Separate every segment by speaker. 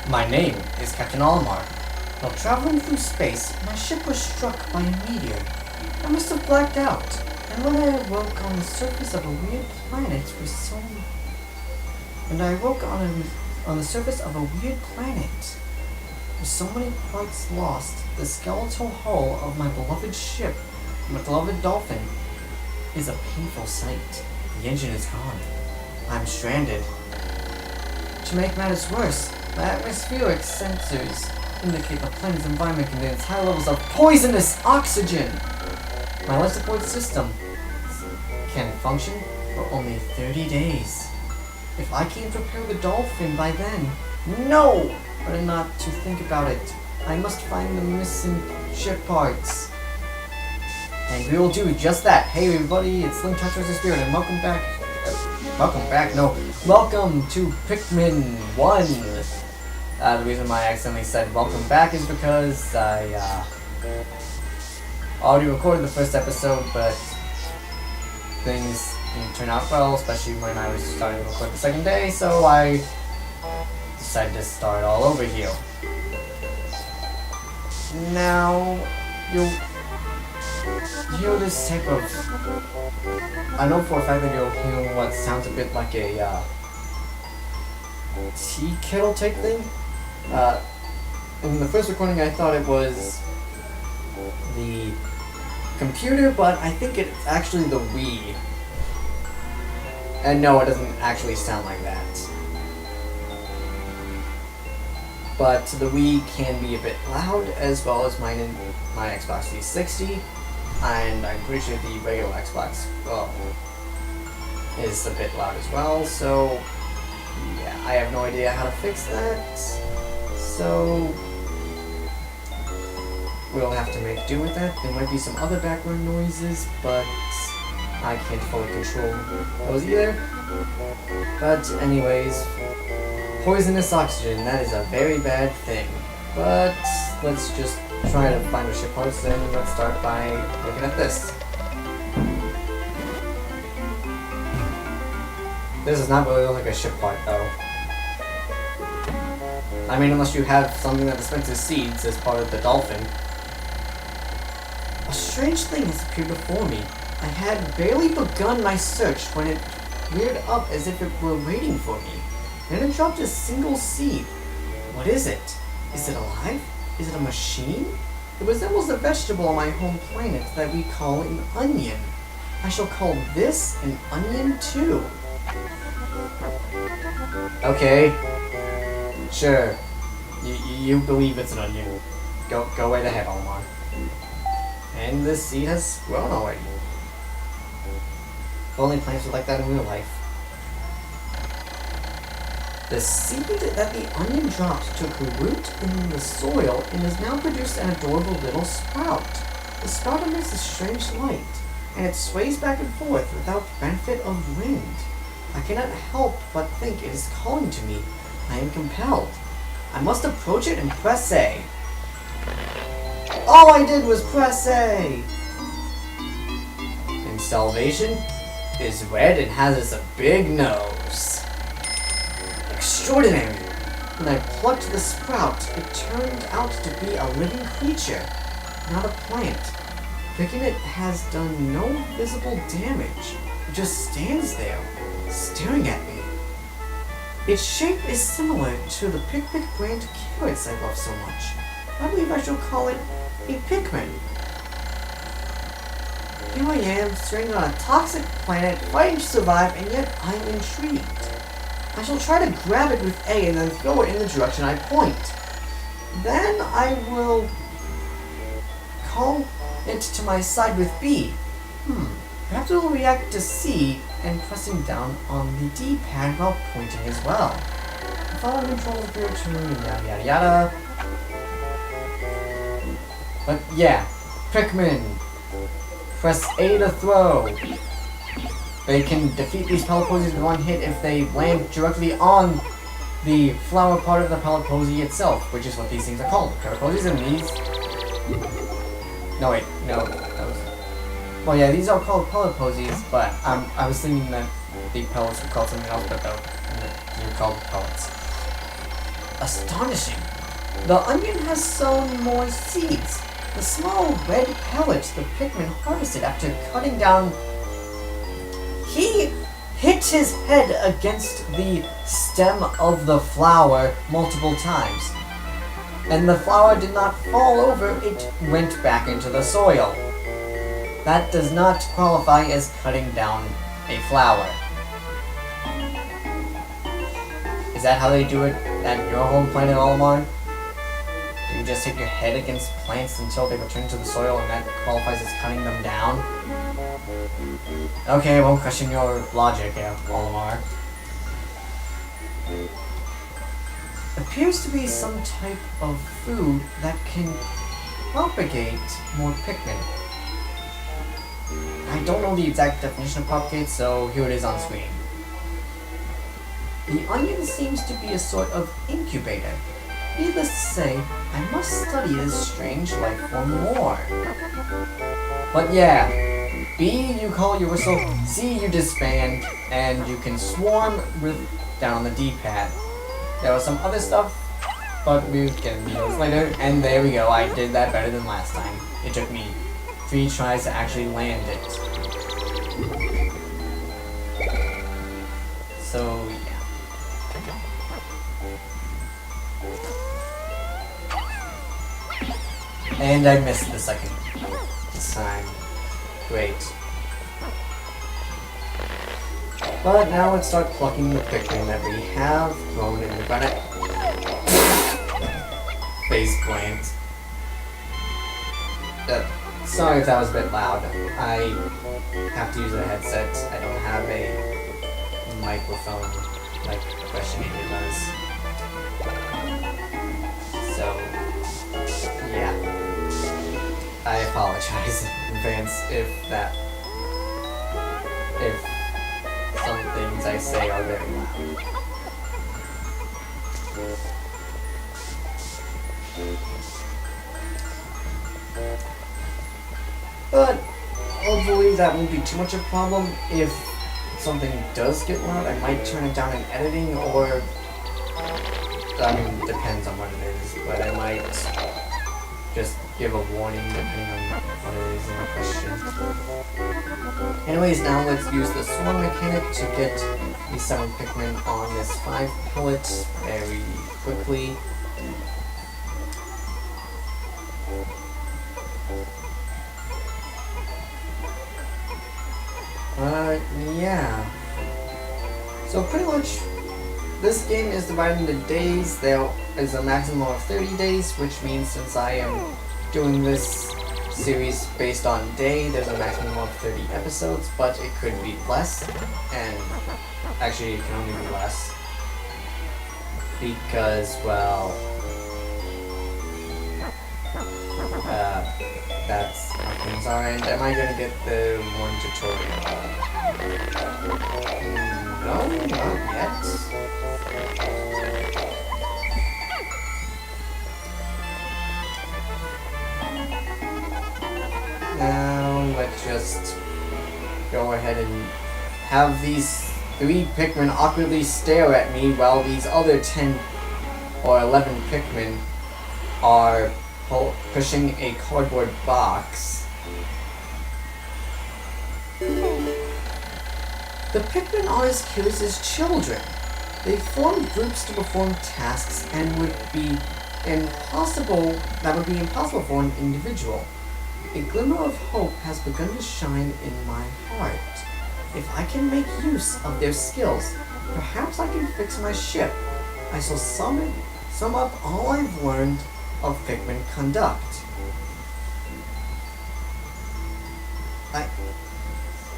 Speaker 1: My name is Captain Olimar. While traveling through space, my ship was struck by a meteor. I must have blacked out, and when I awoke on the surface of a weird planet with so... And I awoke on the surface of a weird planet. With so many parts lost, the skeletal hull of my beloved ship, my beloved dolphin, is a painful sight. The engine is gone. I'm stranded. To make matters worse, my atmospheric sensors indicate the planet's environment contains high levels of poisonous oxygen. My life support system can function for only 30 days. If I can't prepare the dolphin by then, no! Better not to think about it. I must find the missing ship parts. And we will do just that. Hey everybody, it's Link Touch vs. Spirit, and welcome to Pikmin 1. The reason why I accidentally said welcome back is because I already recorded the first episode, but things didn't turn out well, especially when I was starting to record the second day, so I decided to start all over here. Now, you'll hear this type of... I know for a fact that you'll hear what sounds a bit like a tea kettle type thing. In the first recording I thought it was the computer, but I think it's actually the Wii. And no, it doesn't actually sound like that. But the Wii can be a bit loud, as well as my Xbox 360, and I'm pretty sure the regular Xbox, is a bit loud as well, so yeah, I have no idea how to fix that, so we'll have to make do with that. There might be some other background noises, but I can't fully control those either. But anyways, poisonous oxygen, that is a very bad thing. But let's just try to find the ship parts, and let's start by looking at this. This does not really look like a ship part though. I mean, unless you have something that dispenses seeds as part of the dolphin. A strange thing has appeared before me. I had barely begun my search when it reared up as if it were waiting for me. Then it dropped a single seed. What is it? Is it alive? Is it a machine? It resembles a vegetable on my home planet that we call an onion. I shall call this an onion too. Okay. Sure. You believe it's an onion. Go right ahead, Olimar. And this seed has grown already. If only plants were like that in real life. The seed that the onion dropped took root in the soil and has now produced an adorable little sprout. The sprout emits a strange light, and it sways back and forth without benefit of wind. I cannot help but think it is calling to me. I am compelled. I must approach it and press A. All I did was press A! And Salvation is red and has a big nose. Extraordinary! When I plucked the sprout, it turned out to be a living creature, not a plant. Picking it has done no visible damage. It just stands there, staring at me. Its shape is similar to the Pikmin brand carrots I love so much. I believe I shall call it a Pikmin. Here I am, stranded on a toxic planet, fighting to survive, and yet I am intrigued. I shall try to grab it with A and then throw it in the direction I point. Then I will call it to my side with B. Perhaps it will react to C and pressing down on the D-pad while pointing as well. Follow control of your tune and yada yada yada. But yeah, Pikmin. Press A to throw. They can defeat these pellet posies in one hit if they land directly on the flower part of the pellet posy itself, which is what these things are called. Pellet posies, and these... No wait, no. Well yeah, these are called pellet posies, but I was thinking that the pellets were called something else, but they're called pellets. astonishing. The onion has sown more seeds. The small red pellets the Pikmin harvested after cutting down. He hit his head against the stem of the flower multiple times. And the flower did not fall over, it went back into the soil. That does not qualify as cutting down a flower. Is that how they do it at your home planet, Olimar? You just hit your head against plants until they return to the soil and that qualifies as cutting them down? Okay, I won't question your logic, Olimar. Appears to be some type of food that can propagate more Pikmin. I don't know the exact definition of propagate, so here it is on screen. The onion seems to be a sort of incubator. Needless to say, I must study this strange life form more. But yeah, B, you call your whistle, C, you disband, and you can swarm down on the D-pad. There was some other stuff, but we'll get into those later, and there we go, I did that better than last time. It took me 3 tries to actually land it. So, yeah. And I missed the second time. Great. But now let's start plucking the Pikmin that we have grown in the granite. Face plant. Sorry if that was a bit loud. I have to use a headset. I don't have a microphone like Questionator does. So, yeah. I apologize in advance if some things I say are very loud. But hopefully that won't be too much of a problem. If something does get loud, I might turn it down in editing, or I mean, depends on what it is, but I might just give a warning depending on what it is in question. Anyways, now let's use the swarm mechanic to get these 7 Pikmin on this 5 pellet very quickly. Yeah. So pretty much this game is divided into days. There is a maximum of 30 days, which means since I am doing this series based on day, there's a maximum of 30 episodes, but it could be less, and actually it can only be less, because, well, that's how things are. And am I gonna get the one tutorial? No, not yet. Now let's just go ahead and have these 3 Pikmin awkwardly stare at me while these other 10 or 11 Pikmin are pushing a cardboard box. The Pikmin are as curious as children. They form groups to perform tasks and that would be impossible for an individual. A glimmer of hope has begun to shine in my heart. If I can make use of their skills, perhaps I can fix my ship. I shall sum up all I've learned of Pikmin conduct.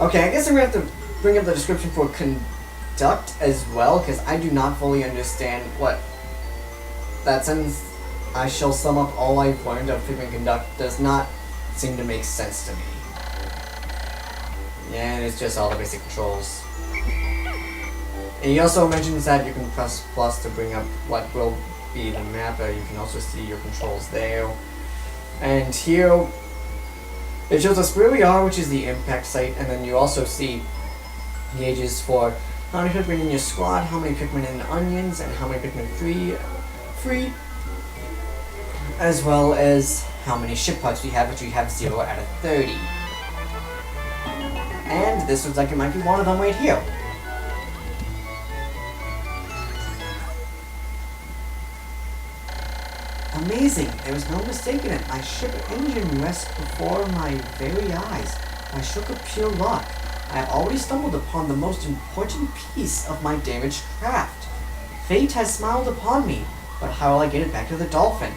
Speaker 1: Okay, I guess I'm going to have to bring up the description for conduct as well, because I do not fully understand what that sentence, I shall sum up all I've learned of Pikmin conduct, does not seem to make sense to me. Yeah, and it's just all the basic controls. And he also mentions that you can press plus to bring up what will be the map, you can also see your controls there. And here, it shows us where we are, which is the impact site, and then you also see gauges for how many Pikmin in your squad, how many Pikmin in onions, and how many Pikmin free, as well as how many ship parts we have, which we have 0 out of 30. And this looks like it might be one of them right here. Amazing! There was no mistaking it. My ship engine rests before my very eyes. I shook of pure luck. I have already stumbled upon the most important piece of my damaged craft. Fate has smiled upon me, but how will I get it back to the Dolphin?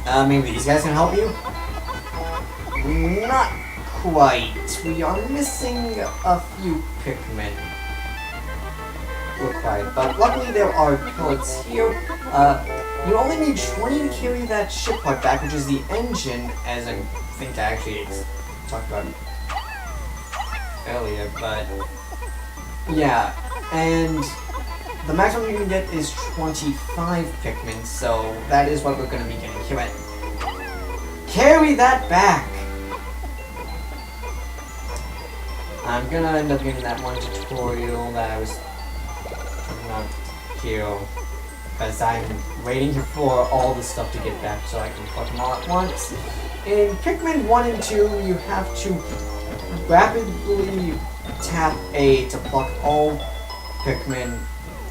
Speaker 1: Maybe these guys can help you? Not quite. We are missing a few Pikmin required, but luckily there are pellets here. You only need 20 to carry that ship part back, which is the engine, as I think I actually talked about earlier, but yeah, and the maximum you can get is 25 Pikmin, so that is what we're going to be getting. Here, carry that back! I'm gonna end up getting that one tutorial that I was talking about here, because I'm waiting for all the stuff to get back so I can pluck them all at once. In Pikmin 1 and 2, you have to rapidly tap A to pluck all Pikmin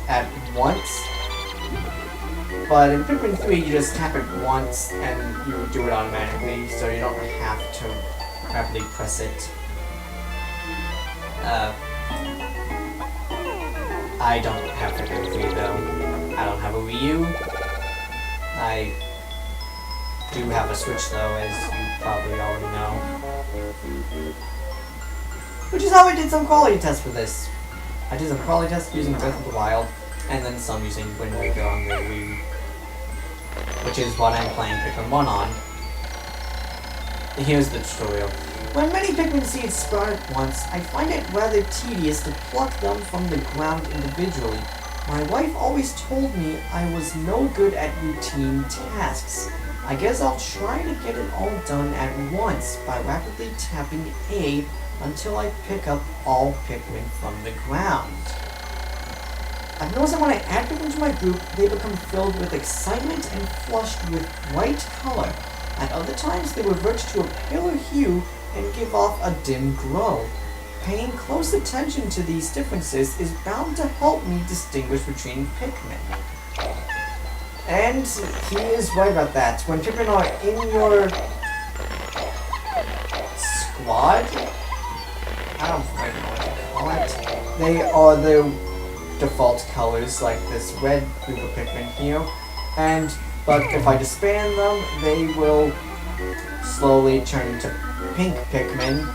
Speaker 1: at once. But in Pikmin 3, you just tap it once and you do it automatically, so you don't have to rapidly press it. I don't have Pikmin 3 though. I don't have a Wii U. I do have a Switch though, as you probably already know. Which is how I did some quality tests for this. I did some quality tests using Breath of the Wild, and then some using Wind Waker on the Wii U. Which is what I'm playing Pikmin 1 on. Here's the tutorial. When many Pikmin seeds sprout at once, I find it rather tedious to pluck them from the ground individually. My wife always told me I was no good at routine tasks. I guess I'll try to get it all done at once by rapidly tapping A until I pick up all Pikmin from the ground. I've noticed that when I add Pikmin to my group, they become filled with excitement and flushed with bright color. At other times, they revert to a paler hue and give off a dim glow. Paying close attention to these differences is bound to help me distinguish between Pikmin. And he is right about that. When Pikmin are in your squad, I don't really know what to call it. They are the default colors, like this red group of Pikmin here. But if I disband them, they will slowly turn into pink Pikmin.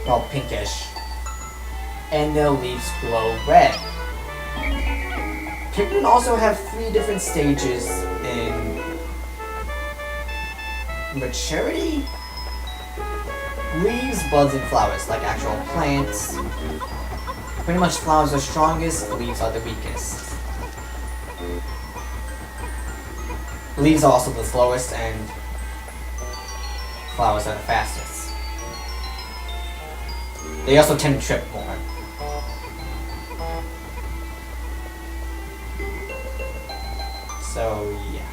Speaker 1: Well, pinkish. And their leaves glow red. Pikmin also have 3 different stages in maturity? Leaves, buds, and flowers, like actual plants. Pretty much flowers are strongest, leaves are the weakest. Leaves are also the slowest, and flowers are the fastest. They also tend to trip more. So, yeah.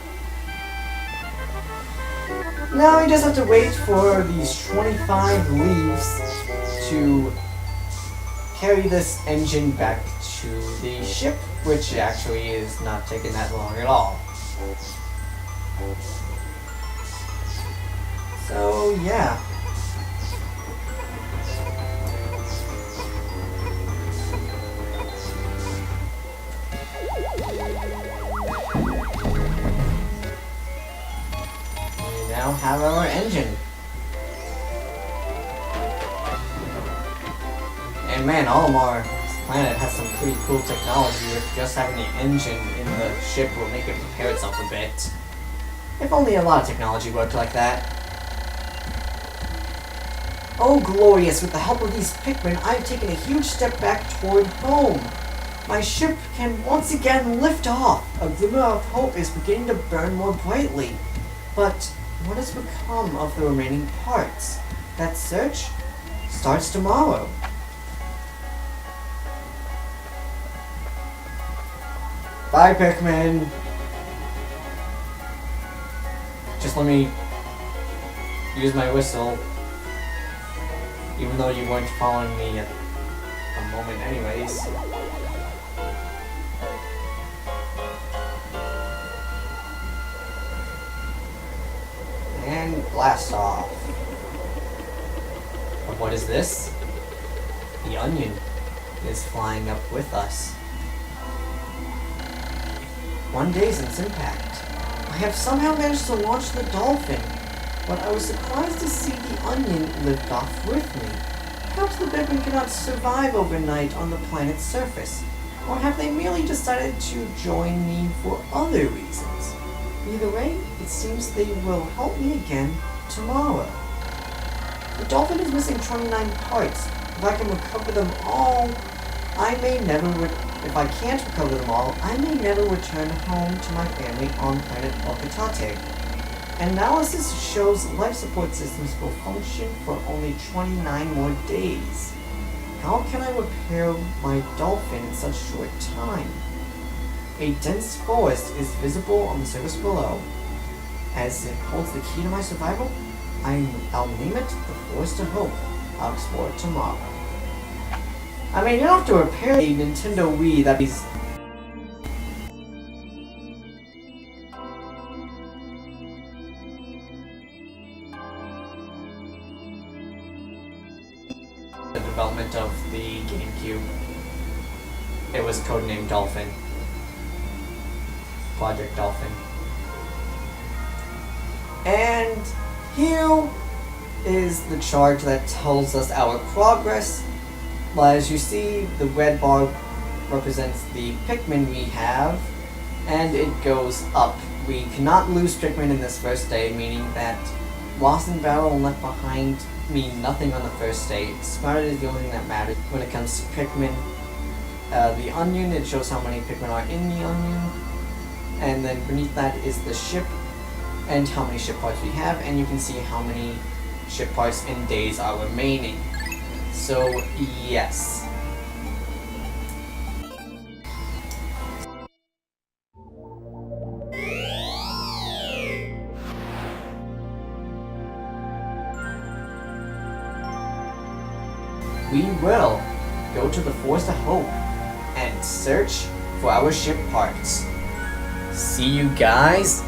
Speaker 1: Now we just have to wait for these 25 leaves to carry this engine back to the ship, which actually is not taking that long at all. So, yeah. We now have our engine. And man, Olimar's planet has some pretty cool technology. If just having the engine in the ship will make it repair itself a bit. If only a lot of technology worked like that. Oh glorious, with the help of these Pikmin, I've taken a huge step back toward home. My ship can once again lift off. A glimmer of hope is beginning to burn more brightly. But what has become of the remaining parts? That search starts tomorrow. Bye, Pikmin! Just let me use my whistle. Even though you weren't following me at the moment anyways. And blast off. But what is this? The onion is flying up with us. One day since impact, I have somehow managed to launch the dolphin, but I was surprised to see the onion lift off with me. Perhaps the Pikmin cannot survive overnight on the planet's surface, or have they merely decided to join me for other reasons? Either way, it seems they will help me again tomorrow. The dolphin is missing 29 parts. If I can recover them all, If I can't recover them all, I may never return home to my family on planet Okatate. Analysis shows life support systems will function for only 29 more days. How can I repair my dolphin in such short time? A dense forest is visible on the surface below. As it holds the key to my survival, I'll name it the Forest of Hope. I'll explore it tomorrow. I mean, you don't have to repair a Nintendo Wii that is... the development of the GameCube. It was codenamed Dolphin. Project Dolphin. And here is the chart that tells us our progress. Well, as you see, the red bar represents the Pikmin we have, and it goes up. We cannot lose Pikmin in this first day, meaning that lost in battle and left behind mean nothing on the first day. Smarter is the only thing that matters when it comes to Pikmin. The onion, it shows how many Pikmin are in the onion, and then beneath that is the ship, and how many ship parts we have, and you can see how many ship parts and days are remaining. So, yes. We will go to the Forest of Hope and search for our ship parts. See you guys